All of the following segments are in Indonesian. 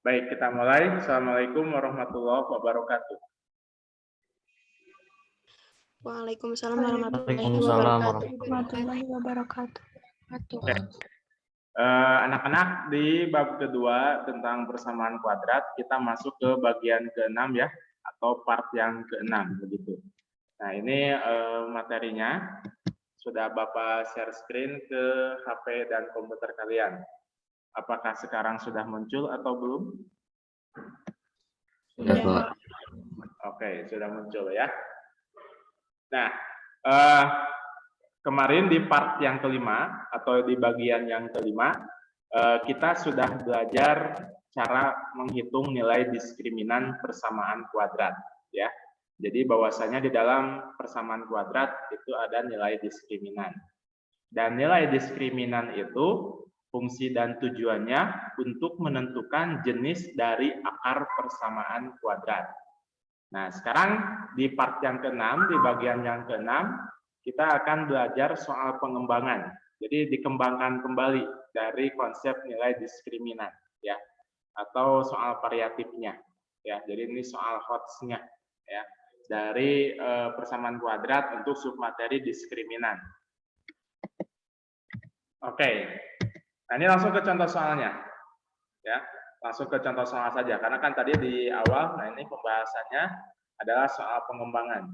Baik, kita mulai. Assalamualaikum warahmatullahi wabarakatuh. Waalaikumsalam warahmatullahi wabarakatuh. Oke. Anak-anak, di bab kedua tentang persamaan kuadrat, kita masuk ke bagian ke-6 ya, atau part yang ke-6 begitu. Nah, ini materinya sudah Bapak share screen ke HP dan komputer kalian. Apakah sekarang sudah muncul atau belum? Sudah, Pak. Oke, sudah muncul ya. Nah, kemarin di part yang kelima atau di bagian yang kelima, kita sudah belajar cara menghitung nilai diskriminan persamaan kuadrat, ya. Jadi bahwasanya di dalam persamaan kuadrat itu ada nilai diskriminan. Dan nilai diskriminan itu fungsi dan tujuannya untuk menentukan jenis dari akar persamaan kuadrat. Nah, sekarang di part yang ke-6, di bagian yang ke-6, kita akan belajar soal pengembangan. Jadi dikembangkan kembali dari konsep nilai diskriminan, ya, atau soal variatifnya, ya. Jadi ini soal HOTS-nya, ya, dari persamaan kuadrat untuk submateri diskriminan. Oke, nah ini langsung ke contoh soalnya, ya, langsung ke contoh soal saja, karena kan tadi di awal, nah ini pembahasannya adalah soal pengembangan.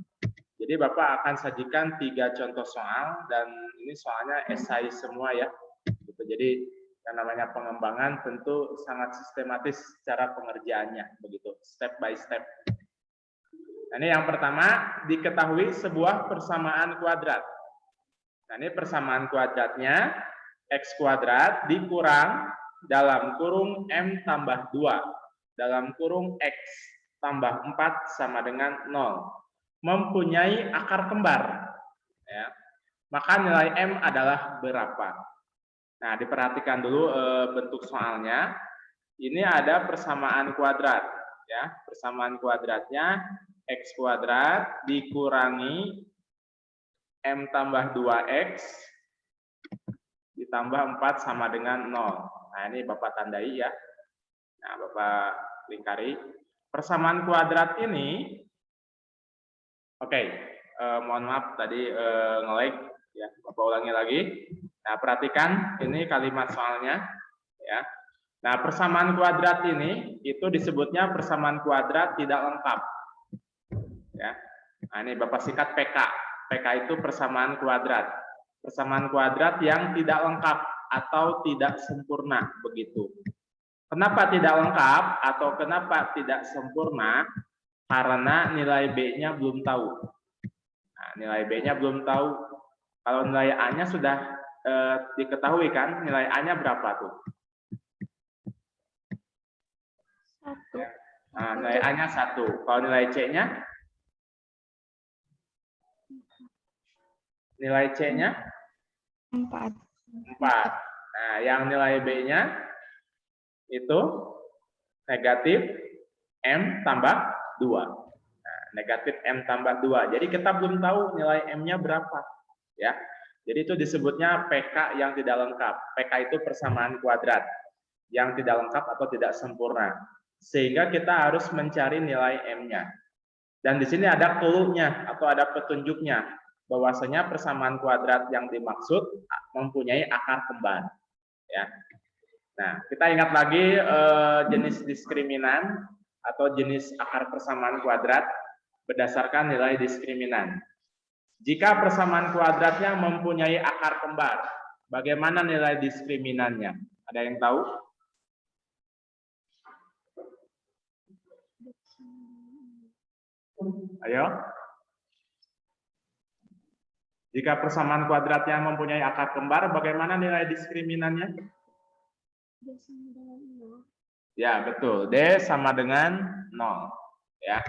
Jadi Bapak akan sajikan 3 contoh soal, dan ini soalnya esai semua ya. Gitu. Jadi yang namanya pengembangan tentu sangat sistematis cara pengerjaannya, begitu, step by step. Nah, ini yang pertama, diketahui sebuah persamaan kuadrat. Nah, ini persamaan kuadratnya X kuadrat dikurang dalam kurung M tambah 2 dalam kurung X tambah 4 sama dengan 0. Mempunyai akar kembar, ya, maka nilai M adalah berapa? Nah, diperhatikan dulu bentuk soalnya. Ini ada persamaan kuadrat, ya. Persamaan kuadratnya X kuadrat dikurangi M tambah 2X ditambah 4 sama dengan 0. Nah, ini Bapak tandai ya. Nah, Bapak lingkari. Persamaan kuadrat ini, oke, mohon maaf tadi nge-lag ya, Bapak ulangi lagi. Nah, perhatikan ini kalimat soalnya ya. Nah, persamaan kuadrat ini itu disebutnya persamaan kuadrat tidak lengkap. Ya. Nah, ini Bapak singkat PK. PK itu persamaan kuadrat. Persamaan kuadrat yang tidak lengkap atau tidak sempurna begitu. Kenapa tidak lengkap atau kenapa tidak sempurna? Karena nilai B-nya belum tahu. Nah, nilai B-nya belum tahu. Kalau nilai A-nya sudah diketahui kan, nilai A-nya berapa tuh? 1. Nah, nilai A-nya 1. Kalau nilai C-nya? Nilai C-nya? 4. Nah, yang nilai B-nya itu negatif M tambah 2. Nah, negatif M tambah 2. Jadi kita belum tahu nilai M-nya berapa. Ya. Jadi itu disebutnya PK yang tidak lengkap. PK itu persamaan kuadrat yang tidak lengkap atau tidak sempurna. Sehingga kita harus mencari nilai M-nya. Dan di sini ada clue-nya atau ada petunjuknya bahwasanya persamaan kuadrat yang dimaksud mempunyai akar kembar, ya. Nah, kita ingat lagi jenis diskriminan atau jenis akar persamaan kuadrat berdasarkan nilai diskriminan. Jika persamaan kuadratnya mempunyai akar kembar, bagaimana nilai diskriminannya? Ada yang tahu? Ayo. Jika persamaan kuadratnya mempunyai akar kembar, bagaimana nilai diskriminannya? D sama dengan 0. Ya, betul. D sama dengan 0. Ya.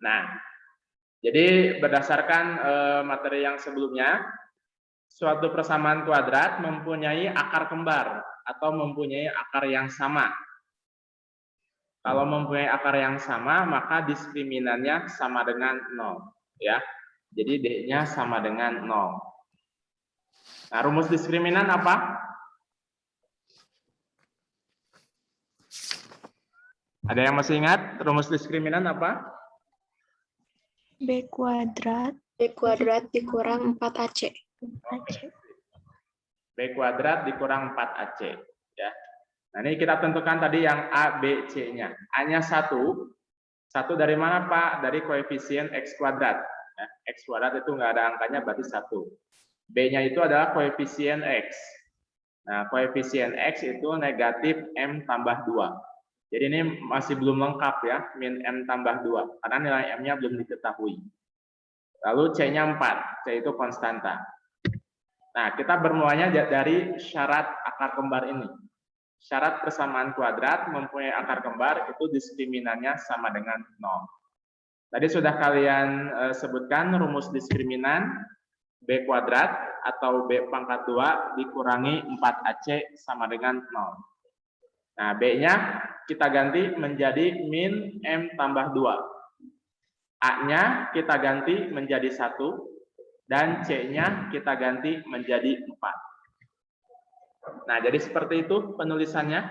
Nah, jadi berdasarkan materi yang sebelumnya, suatu persamaan kuadrat mempunyai akar kembar atau mempunyai akar yang sama. Kalau mempunyai akar yang sama, maka diskriminannya sama dengan 0. Ya. Jadi D-nya sama dengan 0. Nah, rumus diskriminan apa? Ada yang masih ingat rumus diskriminan apa? B kuadrat. B kuadrat dikurang 4AC. Oke. B kuadrat dikurang 4AC. Ya. Nah, ini kita tentukan tadi yang A, B, C-nya. A-nya 1. 1 dari mana, Pak? Dari koefisien X kuadrat. Ya, X kuadrat itu nggak ada angkanya, berarti 1. B-nya itu adalah koefisien X. Nah, koefisien X itu negatif M tambah 2. Jadi ini masih belum lengkap ya, min M tambah 2. Karena nilai M-nya belum diketahui. Lalu C-nya 4. C itu konstanta. Nah, kita bermulanya dari syarat akar kembar ini. Syarat persamaan kuadrat mempunyai akar kembar itu diskriminannya sama dengan 0. Tadi sudah kalian sebutkan rumus diskriminan B kuadrat atau B pangkat 2 dikurangi 4AC sama dengan 0. Nah, B-nya kita ganti menjadi min M tambah 2. A-nya kita ganti menjadi 1. Dan C-nya kita ganti menjadi 4. Nah, jadi seperti itu penulisannya.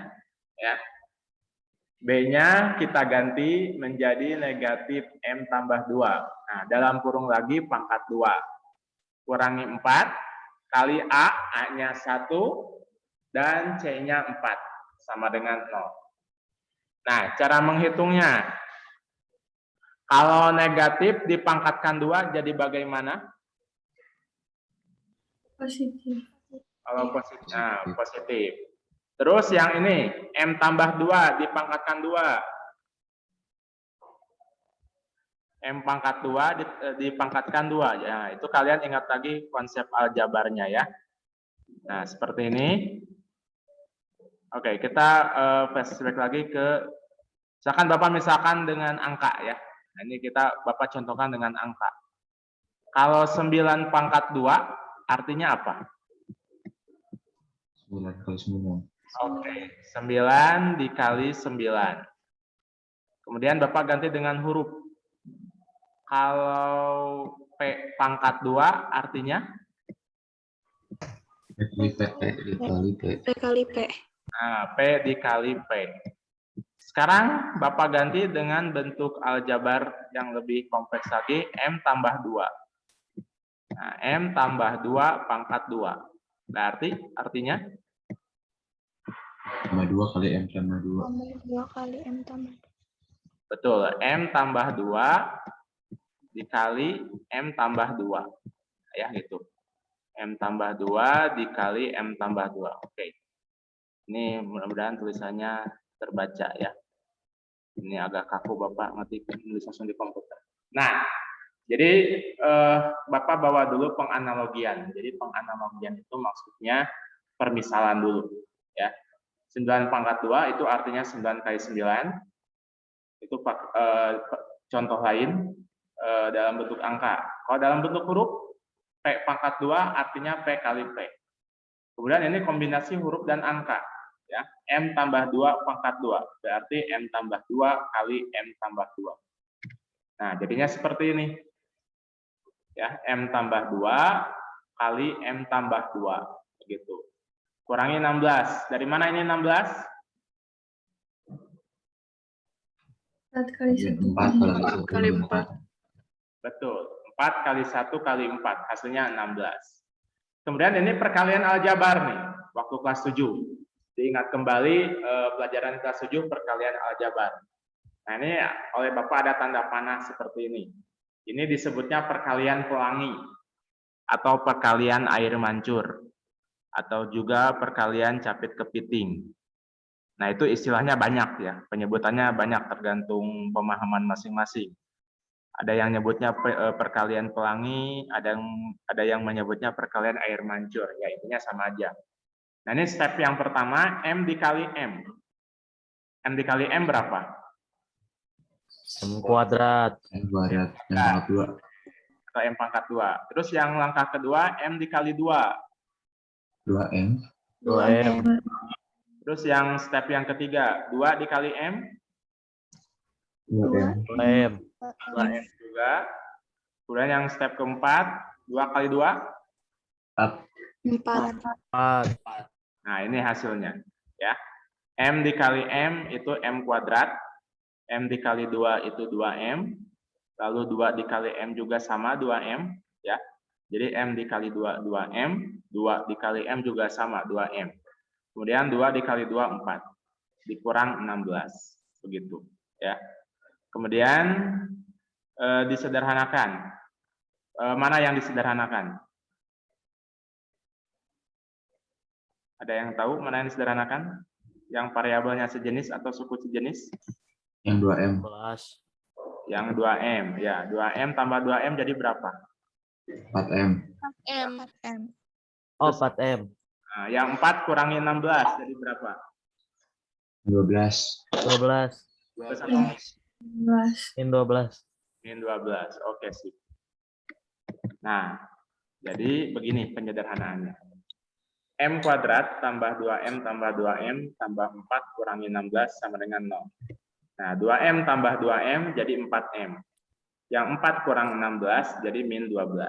Ya. B-nya kita ganti menjadi negatif M tambah 2. Nah, dalam kurung lagi pangkat 2. Kurangi 4 kali A, A-nya 1, dan C-nya 4. Sama dengan 0. Nah, cara menghitungnya. Kalau negatif dipangkatkan 2 jadi bagaimana? Positif. Kalau positif. Nah, positif. Terus yang ini, M tambah 2 dipangkatkan 2. M pangkat 2 dipangkatkan 2. Ya, itu kalian ingat lagi konsep aljabarnya ya. Nah, seperti ini. Oke, kita flashback lagi ke, misalkan dengan angka ya. Nah, ini Bapak contohkan dengan angka. Kalau 9 pangkat 2 artinya apa? 9 kali 9. Oke, 9 dikali 9. Kemudian Bapak ganti dengan huruf. Kalau P pangkat 2 artinya? P dikali P. P kali P. Nah, P dikali P. Sekarang Bapak ganti dengan bentuk aljabar yang lebih kompleks lagi, M tambah 2. Nah, M tambah 2 pangkat 2. Berarti artinya? Tambah 2 kali M tambah 2. Tambah 2 kali M tambah 2. Betul, M tambah 2 dikali M tambah 2. Ya, gitu. M tambah 2 dikali M tambah 2. Oke. Ini mudah-mudahan tulisannya terbaca ya. Ini agak kaku Bapak ngetik nulis langsung di komputer. Nah, jadi Bapak bawa dulu penganalogian. Jadi penganalogian itu maksudnya permisalan dulu. Ya. 9 pangkat 2 itu artinya 9 kali 9. Itu contoh lain dalam bentuk angka. Kalau dalam bentuk huruf, P pangkat 2 artinya P kali P. Kemudian ini kombinasi huruf dan angka. Ya, M tambah 2 pangkat 2. Berarti M tambah 2 kali M tambah 2. Nah, jadinya seperti ini. Ya, M tambah 2 kali M tambah 2. Begitu. Kurangi 16. Dari mana ini 16? 4 kali 1. 4 kali 1 kali 4. Betul. 4 kali 1 kali 4. Hasilnya 16. Kemudian ini perkalian aljabar nih. Waktu kelas 7. Diingat kembali pelajaran kelas 7 perkalian aljabar. Nah, ini oleh Bapak ada tanda panah seperti ini. Ini disebutnya perkalian pelangi atau perkalian air mancur atau juga perkalian capit kepiting. Nah, itu istilahnya banyak ya, penyebutannya banyak tergantung pemahaman masing-masing. Ada yang nyebutnya perkalian pelangi, ada yang menyebutnya perkalian air mancur, ya intinya sama aja. Nah, ini step yang pertama, M dikali M. M dikali M berapa? M kuadrat. M kuadrat. M pangkat 2. Atau M pangkat 2. Terus yang langkah kedua, M dikali 2. 2M. 2M. Terus yang step yang ketiga, 2 dikali M. 2M. 2M. 2M juga. Kemudian yang step keempat, 2 kali 2. 4. 4. Nah, ini hasilnya. Ya. M dikali M itu M kuadrat. M dikali 2 itu 2M, lalu 2 dikali M juga sama 2M, ya. Jadi M dikali 2, 2M, 2 dikali M juga sama 2M. Kemudian 2 dikali 2, 4, dikurang 16, begitu, ya. Kemudian disederhanakan. Mana yang disederhanakan? Ada yang tahu mana yang disederhanakan? Yang variabelnya sejenis atau suku sejenis? Yang 2M. 11. Yang 2M, ya. 2M tambah 2M jadi berapa? 4M. M. Oh, 4M. Nah, yang 4 kurangi 16 jadi berapa? 12. 12. Plus atau Min 12. min 12. Oke, sip. Nah, jadi begini penyederhanaannya. M kuadrat tambah 2M tambah 2M tambah 4 kurangi 16 sama dengan 0. Nah, 2M tambah 2M jadi 4M. Yang 4 kurang 16 jadi min 12.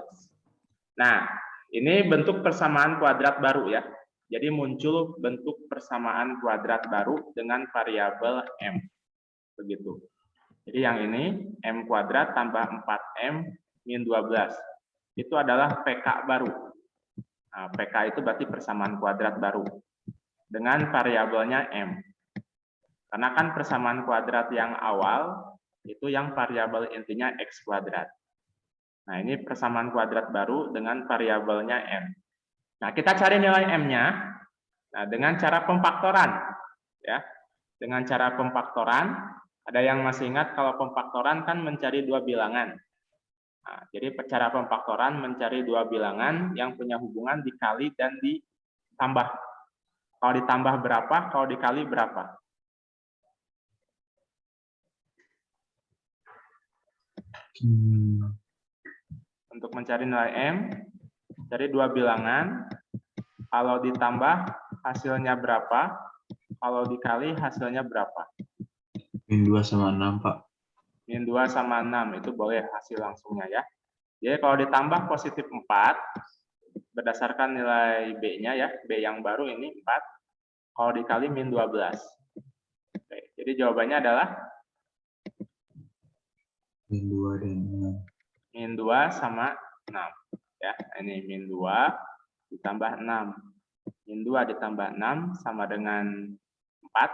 Nah, ini bentuk persamaan kuadrat baru ya. Jadi muncul bentuk persamaan kuadrat baru dengan variabel M. Begitu. Jadi yang ini M kuadrat tambah 4M min 12. Itu adalah PK baru. Nah, PK itu berarti persamaan kuadrat baru dengan variabelnya M. Karena kan persamaan kuadrat yang awal itu yang variabel intinya X kuadrat. Nah, ini persamaan kuadrat baru dengan variabelnya M. Nah, kita cari nilai M-nya dengan cara pemfaktoran. Ya. Dengan cara pemfaktoran, ada yang masih ingat kalau pemfaktoran kan mencari dua bilangan. Nah, jadi cara pemfaktoran mencari dua bilangan yang punya hubungan dikali dan ditambah. Kalau ditambah berapa, kalau dikali berapa? Untuk mencari nilai M, cari dua bilangan. Kalau ditambah hasilnya berapa, kalau dikali hasilnya berapa? Min 2 sama 6, Pak. Min 2 sama 6, itu boleh hasil langsungnya ya. Jadi kalau ditambah positif 4, berdasarkan nilai B-nya ya, B yang baru ini 4, kalau dikali min 12. Oke, jadi jawabannya adalah Min 2 dan 6. min 2 sama 6. Ya, ini min 2 ditambah 6. Min 2 ditambah 6 sama dengan 4,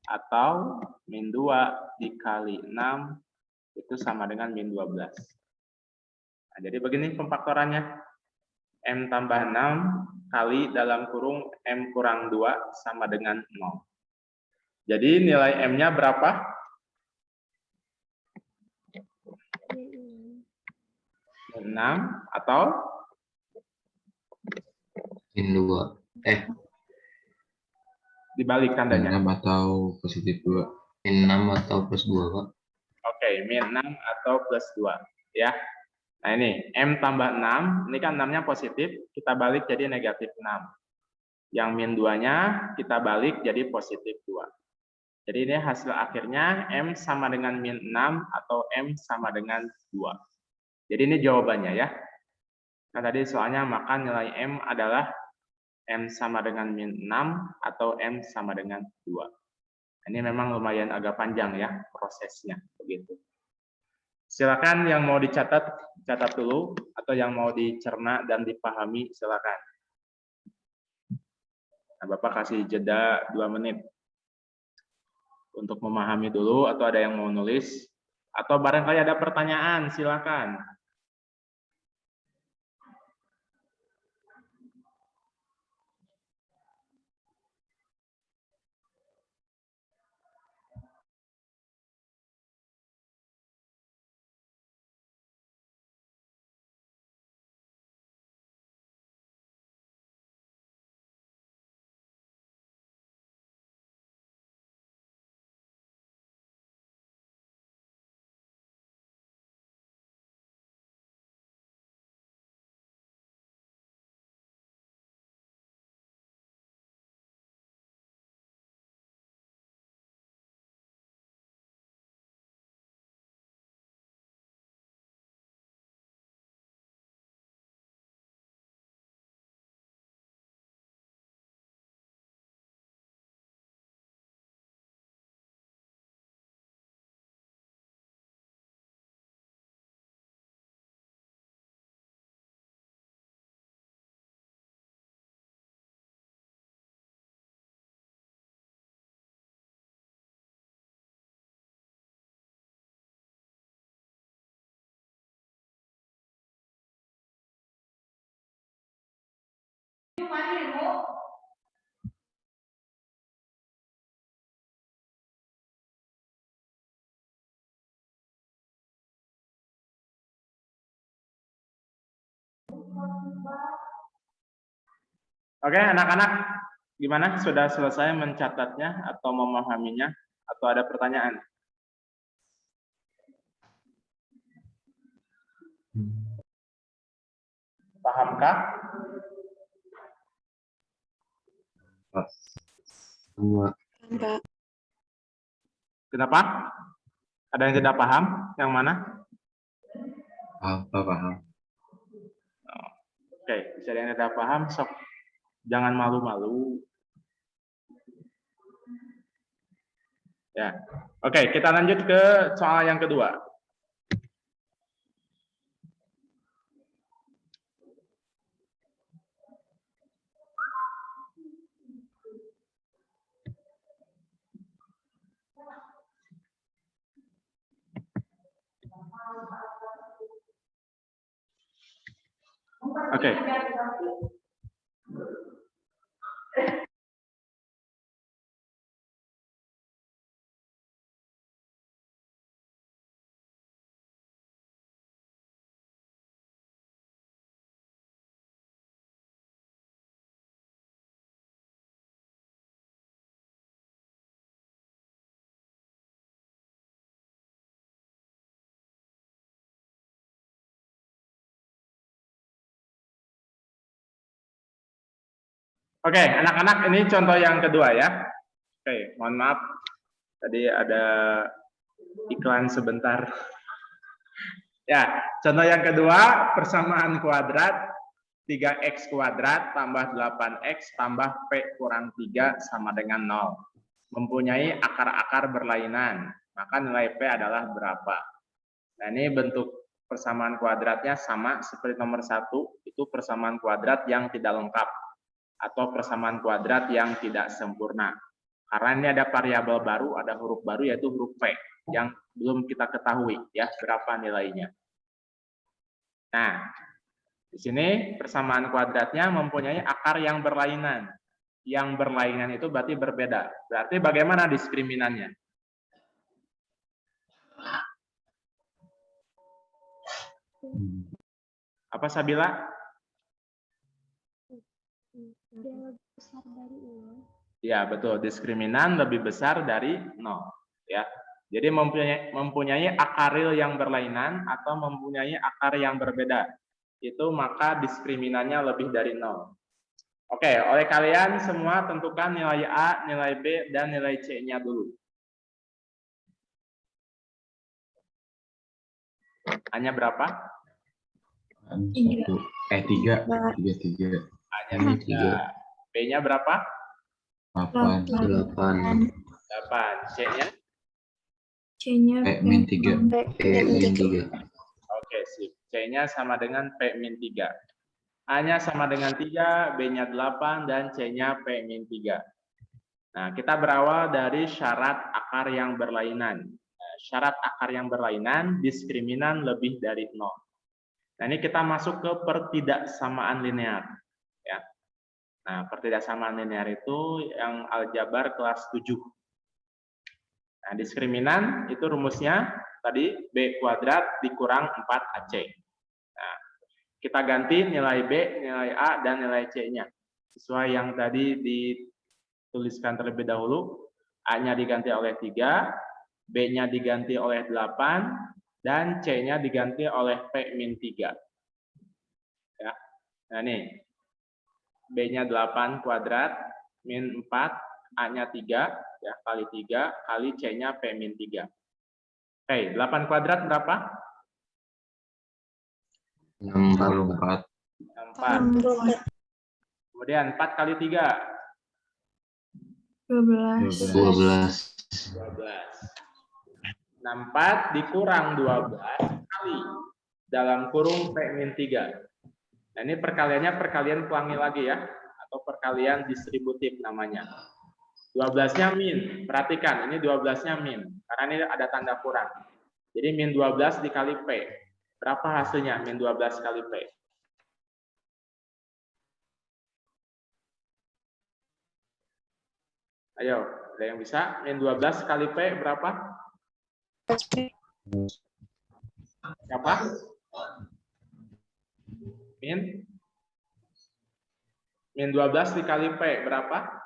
atau min 2 dikali 6 itu sama dengan min 12. Nah, jadi begini pemfaktorannya. M tambah 6 kali dalam kurung M kurang 2 sama dengan 0. Jadi nilai M-nya berapa? Min 6 atau Min 2. dibalik Min tandanya? 6 atau positif 2. Min 6 atau plus 2, Pak. Oke, min 6 atau plus 2. Ya. Nah ini, M tambah 6, ini kan 6-nya positif, kita balik jadi negatif 6. Yang min 2-nya kita balik jadi positif 2. Jadi ini hasil akhirnya M sama dengan min 6 atau M sama dengan 2. Jadi ini jawabannya ya. Nah tadi soalnya maka nilai M adalah M sama dengan min 6 atau M sama dengan 2. Ini memang lumayan agak panjang ya prosesnya, begitu. Silakan yang mau dicatat, catat dulu, atau yang mau dicerna dan dipahami, silakan. Nah, Bapak kasih jeda 2 menit untuk memahami dulu, atau ada yang mau nulis, atau barangkali ada pertanyaan, silakan. Oke, anak-anak, gimana? Sudah selesai mencatatnya atau memahaminya? Atau ada pertanyaan? Pahamkah? Semua. Mbak. Kenapa? Ada yang tidak paham? Yang mana? Paham. Oke, bisa ada yang tidak paham, sok. Jangan malu-malu. Ya, oke, kita lanjut ke soal yang kedua. Oke. Oke, anak-anak, ini contoh yang kedua ya. Oke, mohon maaf. Tadi ada iklan sebentar. Ya, contoh yang kedua, persamaan kuadrat 3x kuadrat tambah 8x tambah p kurang 3 sama dengan 0. Mempunyai akar-akar berlainan, maka nilai p adalah berapa? Nah, ini bentuk persamaan kuadratnya sama seperti nomor 1, itu persamaan kuadrat yang tidak lengkap atau persamaan kuadrat yang tidak sempurna. Karena ini ada variabel baru, ada huruf baru yaitu huruf P yang belum kita ketahui ya berapa nilainya. Nah, di sini persamaan kuadratnya mempunyai akar yang berlainan. Yang berlainan itu berarti berbeda. Berarti bagaimana diskriminannya? Apa Sabila? Ya, betul. Diskriminan lebih besar dari 0. Ya. Jadi mempunyai akaril yang berlainan atau mempunyai akar yang berbeda. Itu maka diskriminannya lebih dari 0. Oke, oleh kalian semua tentukan nilai A, nilai B, dan nilai C-nya dulu. A-nya berapa? 3. A-nya 3. B-nya berapa? 8. 8. C-nya? C-nya P-3. Oke, sip. C-nya sama dengan P-3. A-nya sama dengan 3, B-nya 8, dan C-nya P-3. Nah, kita berawal dari syarat akar yang berlainan. Syarat akar yang berlainan, diskriminan lebih dari 0. Nah, ini kita masuk ke pertidaksamaan linear. Ya. Nah, pertidaksamaan linear itu yang aljabar kelas 7. Nah, diskriminan itu rumusnya tadi B kuadrat dikurang 4AC. Nah, kita ganti nilai B, nilai A, dan nilai C-nya. Sesuai yang tadi dituliskan terlebih dahulu, A-nya diganti oleh 3, B-nya diganti oleh 8, dan C-nya diganti oleh P-3. Ya. Nah, nih. B-nya 8 kuadrat, min 4, A-nya 3, ya, kali 3, kali C-nya P-3. Oke, 8 kuadrat berapa? 64. 64. Kemudian 4 kali 3? 12. 64 dikurang 12 kali dalam kurung P-3. Nah, ini perkaliannya perkalian pelangi lagi ya, atau perkalian distributif namanya. 12-nya min, perhatikan ini 12-nya min, karena ini ada tanda kurang. Jadi min 12 dikali P. Berapa hasilnya min 12 kali P? Ayo, ada yang bisa? Min 12 kali P berapa? Berapa? Min 12 dikali P berapa?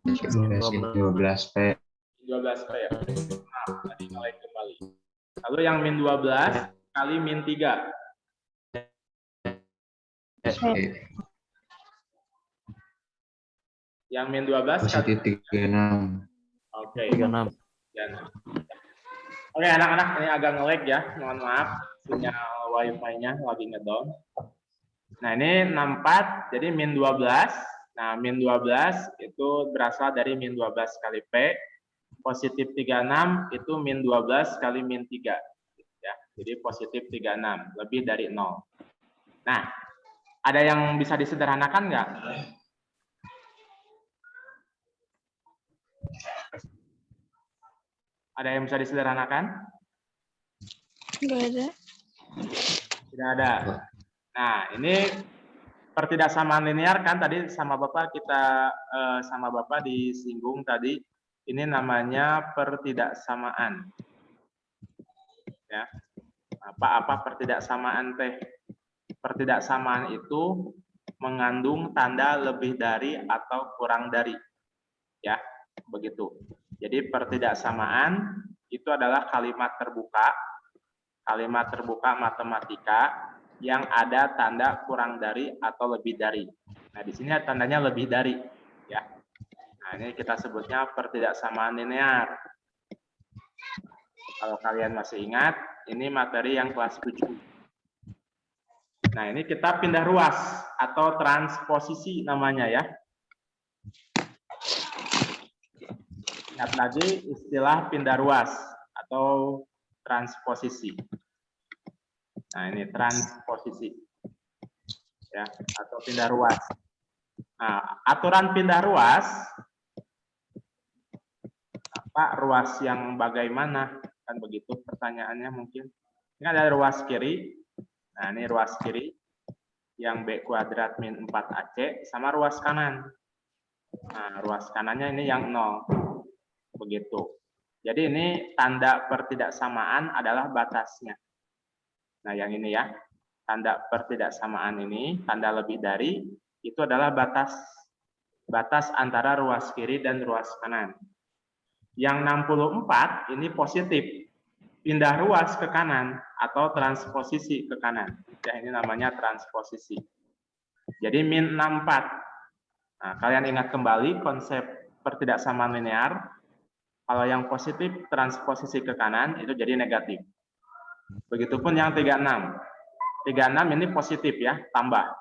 12P. 12P ya. Nah, tadi nilai kembali. Lalu yang min 12 kali min 3. Yang min 12 kali Positif 36. Oke. 36. Oke, anak-anak, ini agak nge-lag ya. Mohon maaf, sinyal wifi-nya lagi ngedown. Nah, ini 64, jadi min 12. Nah, min 12 itu berasal dari min 12 kali P. Positif 36 itu min 12 kali min 3. Ya, jadi positif 36, lebih dari 0. Nah, ada yang bisa disederhanakan nggak? Ada yang bisa disederhanakan? Enggak ada. Tidak ada. Nah, ini pertidaksamaan linear kan tadi sama Bapak disinggung tadi. Ini namanya pertidaksamaan. Ya. Apa pertidaksamaan teh? Pertidaksamaan itu mengandung tanda lebih dari atau kurang dari. Ya, begitu. Jadi pertidaksamaan itu adalah kalimat terbuka matematika yang ada tanda kurang dari atau lebih dari. Nah, di sini tandanya lebih dari, ya. Nah, ini kita sebutnya pertidaksamaan linear. Kalau kalian masih ingat, ini materi yang kelas 7. Nah, ini kita pindah ruas atau transposisi namanya ya. Ingat lagi istilah pindah ruas atau transposisi. Nah, ini transposisi. Ya, atau pindah ruas. Nah, aturan pindah ruas, apa ruas yang bagaimana? Kan begitu pertanyaannya mungkin. Ini ada ruas kiri. Nah, ini ruas kiri yang B kuadrat min 4AC sama ruas kanan. Nah, ruas kanannya ini yang 0. Begitu. Jadi ini tanda pertidaksamaan adalah batasnya. Nah, yang ini ya. Tanda pertidaksamaan ini, tanda lebih dari, itu adalah batas antara ruas kiri dan ruas kanan. Yang 64 ini positif. Pindah ruas ke kanan atau transposisi ke kanan. Ya, ini namanya transposisi. Jadi min 64. Nah, kalian ingat kembali konsep pertidaksamaan linear. Kalau yang positif transposisi ke kanan itu jadi negatif. Begitupun yang 36. 36 ini positif ya, tambah.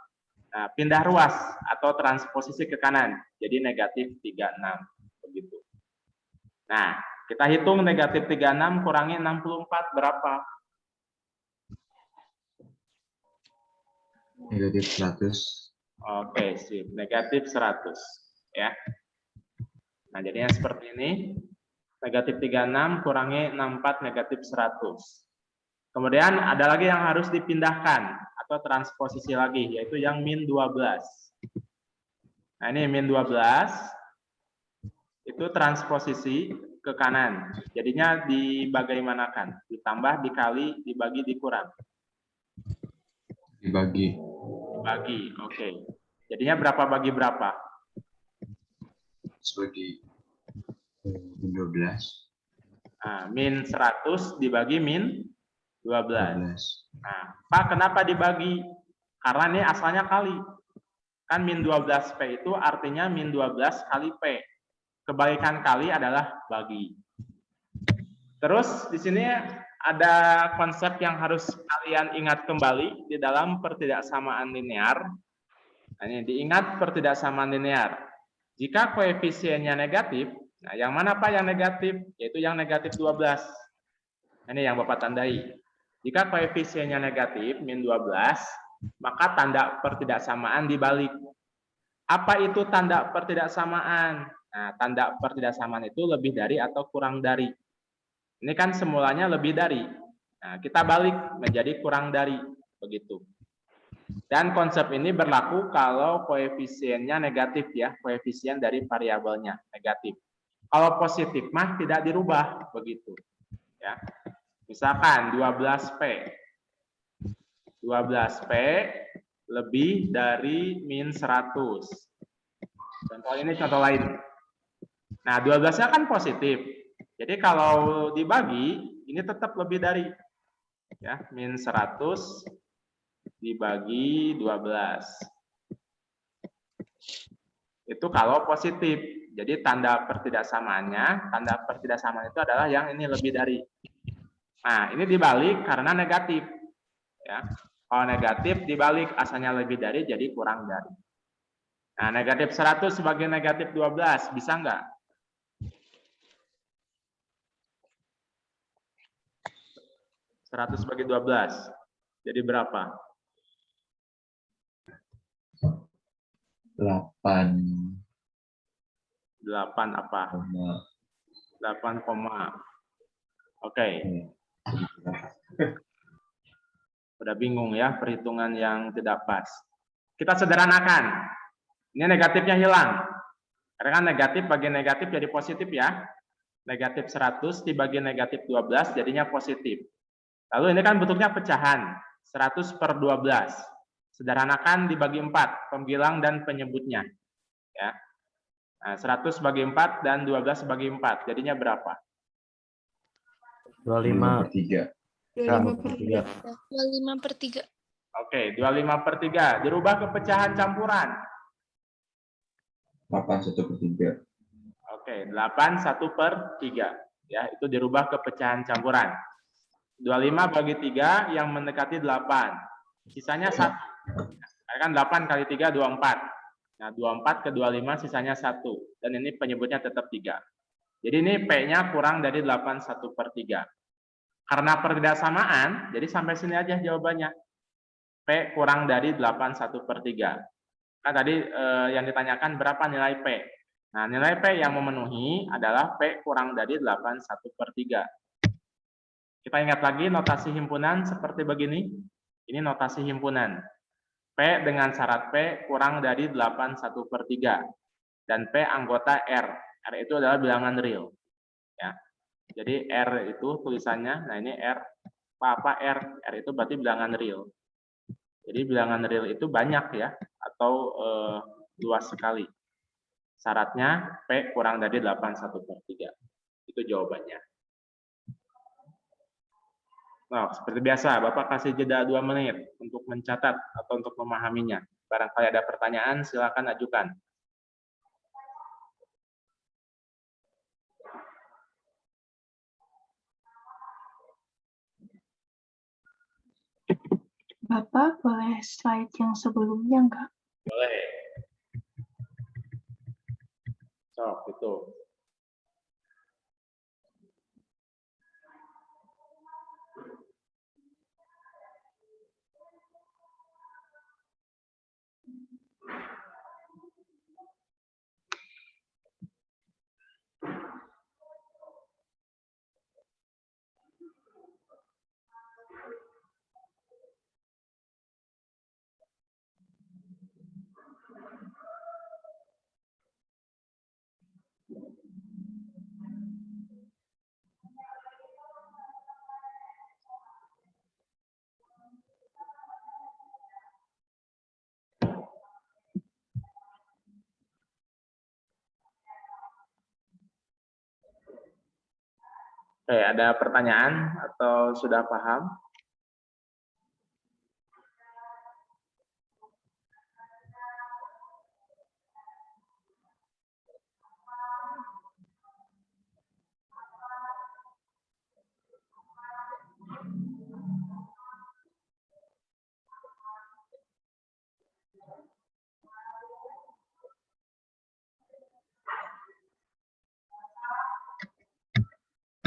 Nah, pindah ruas atau transposisi ke kanan jadi negatif 36. Begitu. Nah, kita hitung negatif 36 kurangi 64 berapa? Negatif 100. Oke, sip. Negatif 100. Ya. Nah, jadinya seperti ini. Negatif 36 kurangi 64 negatif 100. Kemudian ada lagi yang harus dipindahkan atau transposisi lagi, yaitu yang min 12. Nah, ini min 12. Itu transposisi ke kanan. Jadinya dibagaimanakan? Ditambah, dikali, dibagi, dikurang. Dibagi. Bagi, oke. Jadinya berapa bagi berapa? Sebagai 12. Nah, min 100 dibagi min 12. 12. Nah, Pak, kenapa dibagi? Karena ini asalnya kali. Kan min 12P itu artinya min 12 kali P. Kebalikan kali adalah bagi. Terus di sini ada konsep yang harus kalian ingat kembali di dalam pertidaksamaan linear. Nah, ini diingat pertidaksamaan linear. Jika koefisiennya negatif, nah yang mana Pak yang negatif? Yaitu yang negatif 12. Ini yang Bapak tandai. Jika koefisiennya negatif, min 12, maka tanda pertidaksamaan dibalik. Apa itu tanda pertidaksamaan? Nah, tanda pertidaksamaan itu lebih dari atau kurang dari. Ini kan semulanya lebih dari. Nah, kita balik menjadi kurang dari. Begitu. Dan konsep ini berlaku kalau koefisiennya negatif ya, koefisien dari variabelnya negatif. Kalau positif mah tidak dirubah begitu. Ya. Misalkan 12P. 12P lebih dari min 100. Contoh ini contoh lain. Nah, 12-nya kan positif. Jadi kalau dibagi, ini tetap lebih dari ya, min 100 dibagi 12. Itu kalau positif. Jadi tanda pertidaksamaan itu adalah yang ini lebih dari. Nah, ini dibalik karena negatif. Ya. Kalau negatif dibalik, asalnya lebih dari jadi kurang dari. Nah, negatif 100 sebagai negatif 12, bisa nggak? Seratus bagi 12, jadi berapa? 8. 8 apa? 8, oke. Udah bingung ya, perhitungan yang tidak pas. Kita sederhanakan. Ini negatifnya hilang. Karena kan negatif bagi negatif jadi positif ya. Negatif 100 dibagi negatif 12 jadinya positif. Lalu ini kan bentuknya pecahan. 100 per 12. Sederhanakan dibagi 4, pembilang dan penyebutnya. Ya. Nah, 100 bagi 4 dan 12 bagi 4. Jadinya berapa? 25 per 3. 25 per 3. 25 per 3. Oke, 25 per 3. Dirubah ke pecahan campuran. 81 per 3. Oke, 81 per 3. Ya, itu dirubah ke pecahan campuran. 25 bagi 3 yang mendekati 8. Sisanya 1. Kan 8 kali 3, 24. Nah, 24 ke 25 sisanya 1. Dan ini penyebutnya tetap 3. Jadi ini P-nya kurang dari 81 per 3. Karena pertidaksamaan, jadi sampai sini aja jawabannya. P kurang dari 81 per 3. Kan tadi yang ditanyakan berapa nilai P. Nah, nilai P yang memenuhi adalah P kurang dari 81 per 3. Kita ingat lagi notasi himpunan seperti begini. Ini notasi himpunan. P dengan syarat P kurang dari 81 per 3. Dan P anggota R. R itu adalah bilangan real. Ya. Jadi R itu tulisannya, nah ini R. Apa R? R itu berarti bilangan real. Jadi bilangan real itu banyak ya, atau luas sekali. Syaratnya P kurang dari 81 per 3. Itu jawabannya. Nah, seperti biasa, Bapak kasih jeda 2 menit untuk mencatat atau untuk memahaminya. Barangkali ada pertanyaan, silakan ajukan. Bapak boleh slide yang sebelumnya enggak? Boleh. Sok, itu. Oke, ada pertanyaan atau sudah paham?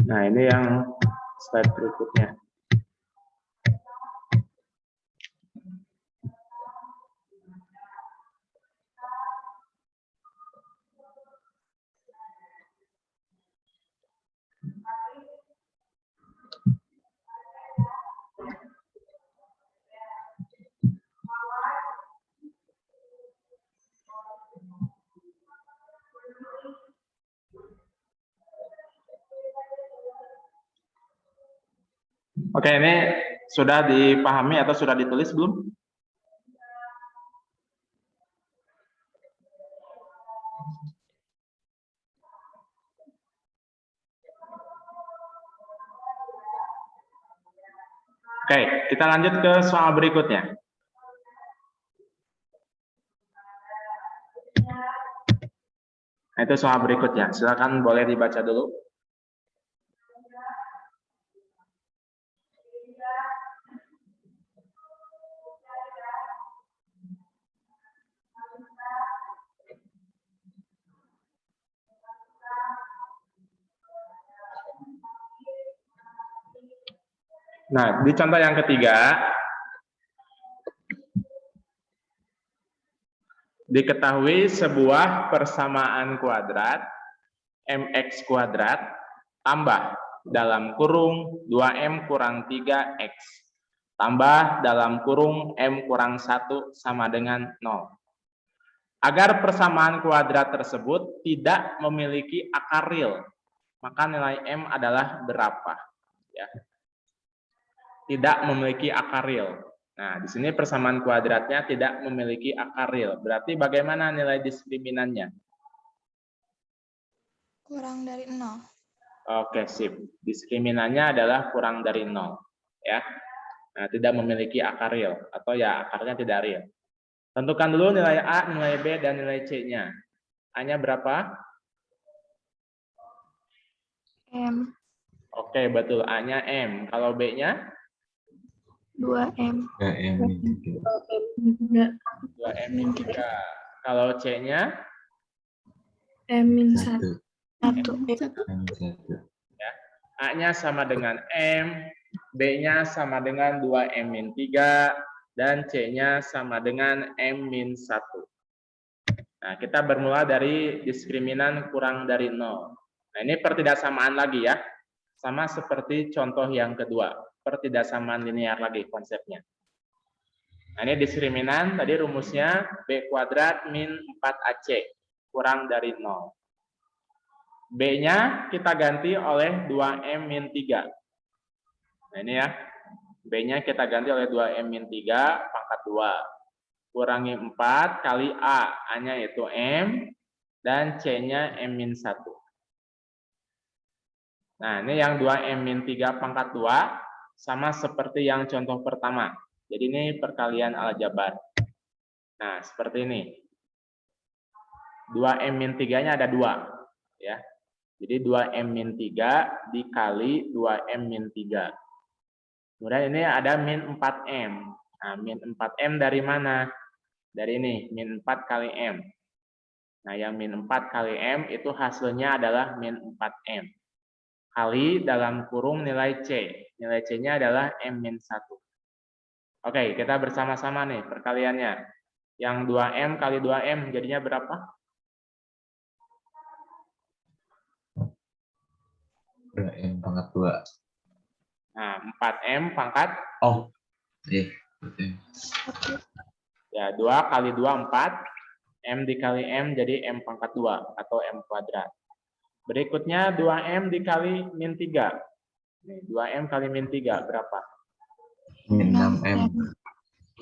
Nah, ini yang slide berikutnya. Oke, ini sudah dipahami atau sudah ditulis belum? Oke, kita lanjut ke soal berikutnya. Nah, itu soal berikutnya. Silakan boleh dibaca dulu. Nah, di contoh yang ketiga, diketahui sebuah persamaan kuadrat mx kuadrat tambah dalam kurung 2m kurang 3x tambah dalam kurung m kurang 1 sama dengan 0. Agar persamaan kuadrat tersebut tidak memiliki akar real, maka nilai m adalah berapa? Ya. Tidak memiliki akar real. Nah, di sini persamaan kuadratnya tidak memiliki akar real. Berarti bagaimana nilai diskriminannya? Kurang dari 0. Oke, sip. Diskriminannya adalah kurang dari 0. Ya. Nah, tidak memiliki akar real. Atau ya, akarnya tidak real. Tentukan dulu nilai A, nilai B, dan nilai C-nya. A-nya berapa? M. Oke, betul. A-nya M. Kalau B-nya? 2M. 2M. 2M min 3. Kalau C-nya? M min 1. 1. Ya. A-nya sama dengan M, B-nya sama dengan 2M min 3, dan C-nya sama dengan M min 1. Nah, kita bermula dari diskriminan kurang dari 0. Nah, ini pertidaksamaan lagi ya. Sama seperti contoh yang kedua. Pertidaksamaan linear lagi konsepnya. Nah, ini diskriminan, tadi rumusnya B kuadrat min 4AC, kurang dari 0. B-nya kita ganti oleh 2M min 3. Nah, ini ya. B-nya kita ganti oleh 2M min 3 pangkat 2. Kurangi 4 kali A. A-nya itu M, dan C-nya M min 1. Nah, ini yang 2M min 3 pangkat 2, sama seperti yang contoh pertama. Jadi ini perkalian aljabar. Nah, seperti ini. 2M min 3-nya ada 2. Ya. Jadi 2M min 3 dikali 2M min 3. Kemudian ini ada min 4M. Nah, min 4M dari mana? Dari ini, min 4 kali M. Nah, yang min 4 kali M itu hasilnya adalah min 4M. Kali dalam kurung nilai C. Nilai C-nya adalah M min 1. Oke, kita bersama-sama nih perkaliannya. Yang 2M kali 2M jadinya berapa? M pangkat 2. Nah, 4M pangkat? Oh. Ya, 2 kali 2, 4. M dikali M jadi M pangkat 2 atau M kuadrat. Berikutnya 2M dikali min 3. Nih, 2M kali min 3 berapa? Min 6M.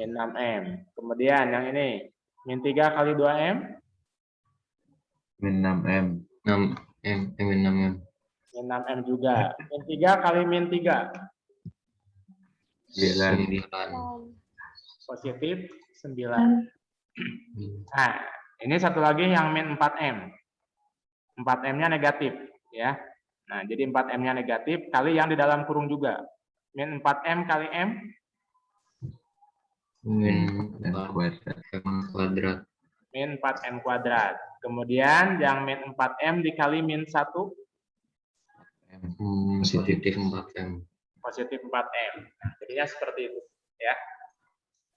Min 6M. Kemudian yang ini, min 3 kali 2M? Min 6M. 6M. Min 6M. Min 6M juga. Min 3 kali min 3? 9. Positif 9. Nah, ini satu lagi yang min 4M. 4M-nya negatif, ya. Nah, jadi 4M-nya negatif kali yang di dalam kurung juga. Min 4M kali M? Min kuadrat. Min 4M kuadrat. Kemudian yang min 4M dikali min 1? Positif 4M. Positif 4M. Jadinya seperti itu, ya.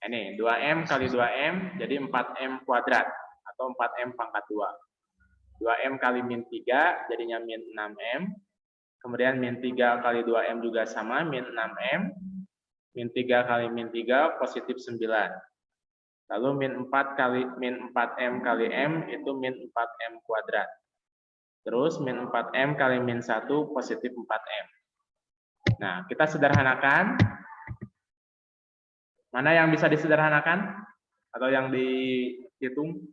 Ini 2M kali 2M jadi 4M kuadrat atau 4M pangkat 2. 2M kali min 3 jadinya min 6M. Kemudian min 3 kali 2M juga sama, min 6M. Min 3 kali min 3 positif 9. Lalu min 4M kali M itu min 4M kuadrat. Terus min 4M kali min 1 positif 4M. Nah, kita sederhanakan. Mana yang bisa disederhanakan? Atau yang dihitung?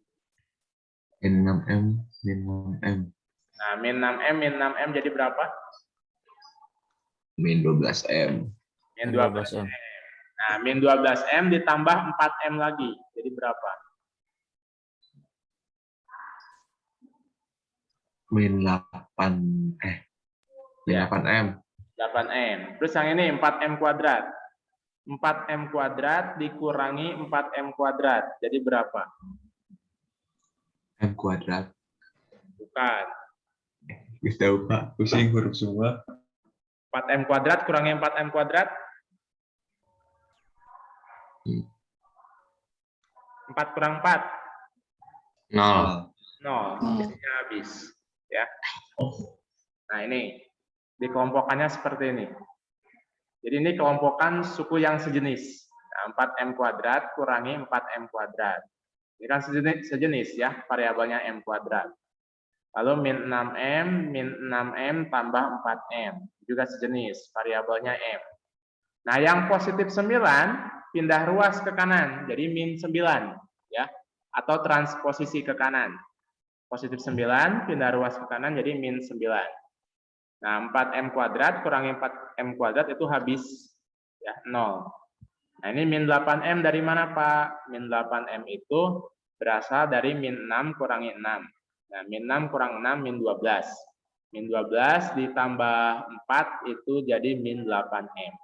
Min 6M, min 6M. Nah, min 6M jadi berapa? Min 12M. Min 12M. 12M. Nah, min 12M ditambah 4M lagi. Jadi berapa? Min 8, min Ya. 8M. 8M. Terus yang ini 4M kuadrat. 4M kuadrat dikurangi 4M kuadrat. Jadi berapa? M kuadrat. Bukan. Bisa tahu Pak, pusing huruf semua. 4M kuadrat kurangi 4M kuadrat. 4 kurang 4. 0. 0. Jadinya habis. Ya. Nah, ini. Dikelompokkannya seperti ini. Jadi ini kelompokan suku yang sejenis. Nah, 4M kuadrat kurangi 4M kuadrat. Ini kan sejenis ya, variabelnya M kuadrat. Lalu min 6M tambah 4M. Juga sejenis, variabelnya M. Nah, yang positif 9 pindah ruas ke kanan, jadi min 9. Ya, atau transposisi ke kanan. Positif 9 pindah ruas ke kanan, jadi min 9. Nah, 4M kuadrat kurangi 4M kuadrat itu habis ya 0. Nah, ini min 8M dari mana, Pak? Min 8M itu berasal dari min 6 kurangi 6. Nah, min 6 kurang 6 min 12. Min 12 ditambah 4 itu jadi min 8M.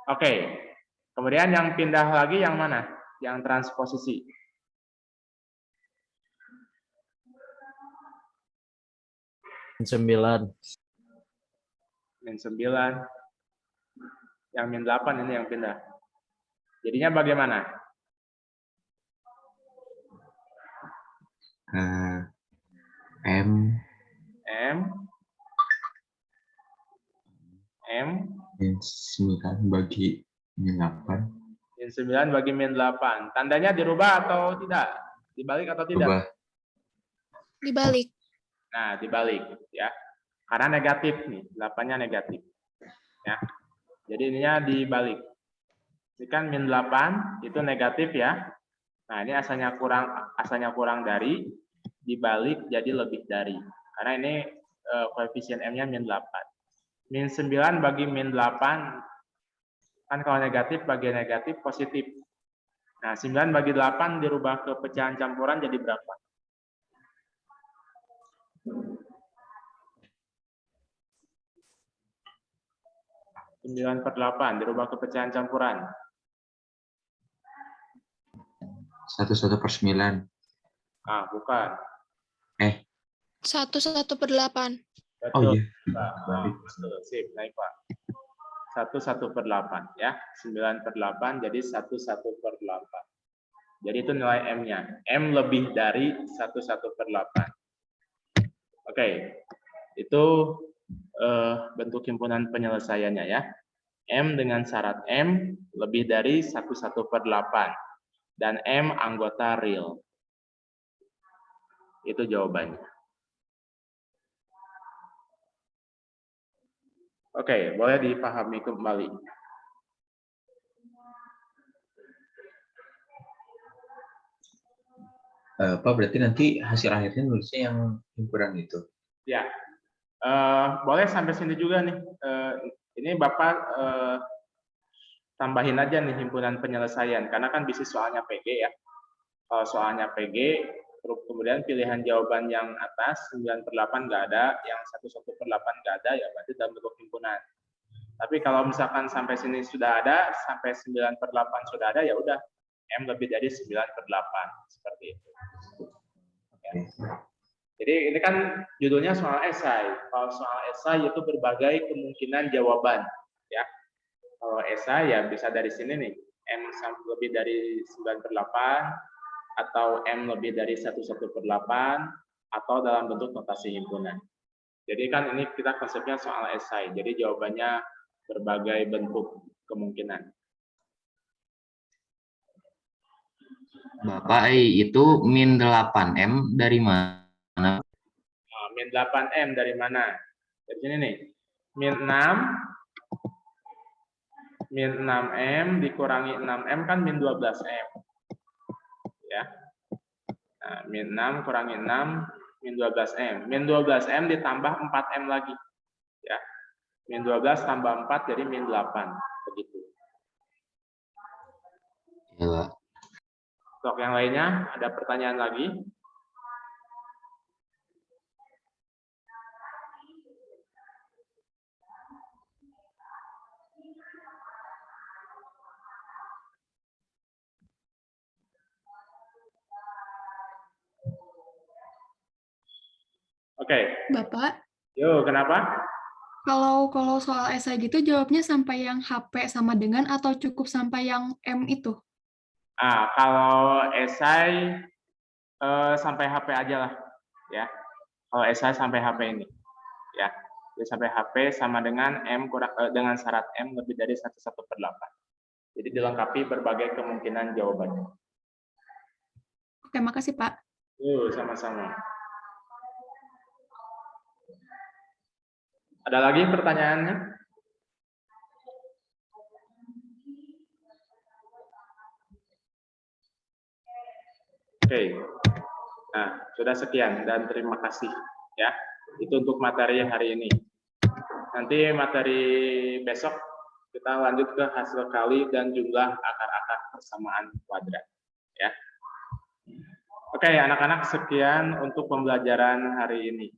Oke. Kemudian yang pindah lagi yang mana? Yang transposisi. Min 9. Min 9. Yang min 8 ini yang pindah. Jadinya bagaimana? M min 9 bagi min 8. Min 9 bagi min 8. Tandanya dirubah atau tidak? Dibalik atau tidak? Ubah. Dibalik. Nah, dibalik ya. Karena negatif nih, 8-nya negatif. Ya. Jadi ininya dibalik. Ini kan min 8 itu negatif ya. Nah, ini asalnya kurang dari, dibalik jadi lebih dari. Karena ini koefisien M-nya min 8. Min 9 bagi min 8, kan kalau negatif bagi negatif positif. Nah, 9 bagi 8 dirubah ke pecahan campuran jadi berapa? 9/8 dirubah ke pecahan campuran. 1/9. Ah, bukan. 1/8. Oh Betul. iya. Betul. Sip, naik Pak. 1/8 ya. 9/8 jadi 1/8. Jadi itu nilai M-nya. M lebih dari 1/8. Oke. Itu bentuk himpunan penyelesaiannya ya. M dengan syarat M lebih dari 1/8 dan M anggota real. Itu jawabannya. Oke, boleh dipahami kembali. Pak, berarti nanti hasil akhirnya nulisnya yang himpunan itu. Ya, boleh sampai sini juga nih. Ini Bapak tambahin aja nih himpunan penyelesaian, karena kan bisnis soalnya PG ya. Kalau soalnya PG, kemudian pilihan jawaban yang atas 9/8 nggak ada, yang 1/8 nggak ada, ya berarti dalam bentuk himpunan. Tapi kalau misalkan sampai sini sudah ada, sampai 9/8 sudah ada, ya udah M lebih dari 9/8 seperti itu. Ya. Jadi ini kan judulnya soal esai. Kalau soal esai itu berbagai kemungkinan jawaban, ya. Kalau esai ya bisa dari sini nih, M lebih dari 9/8 atau M lebih dari 1/8 atau dalam bentuk notasi himpunan. Jadi kan ini kita konsepnya soal esai. Jadi jawabannya berbagai bentuk kemungkinan. Bapak, itu min 8M dari mana? Nah, min 8M dari mana? Dari sini nih. Min 6 min 6M dikurangi 6M kan min 12M. Ya. Nah, min 6 kurangi 6, min 12M. Min 12M ditambah 4M lagi. Ya. Min 12 tambah 4 jadi min 8. Begitu. Ya, Pak. Untuk yang lainnya, ada pertanyaan lagi? Oke. Bapak, Yuk, kenapa? kalau soal esai gitu jawabnya sampai yang HP sama dengan atau cukup sampai yang M itu? Kalau esai sampai HP aja lah, ya. Kalau esai sampai HP ini, ya. Jadi sampai HP sama dengan M kurang dengan syarat M lebih dari 1/8. Jadi dilengkapi berbagai kemungkinan jawabannya. Oke, makasih Pak. Sama-sama. Ada lagi pertanyaannya? Oke. Nah, sudah sekian dan terima kasih ya. Itu untuk materi hari ini. Nanti materi besok kita lanjut ke hasil kali dan jumlah akar-akar persamaan kuadrat ya. Oke, anak-anak, sekian untuk pembelajaran hari ini.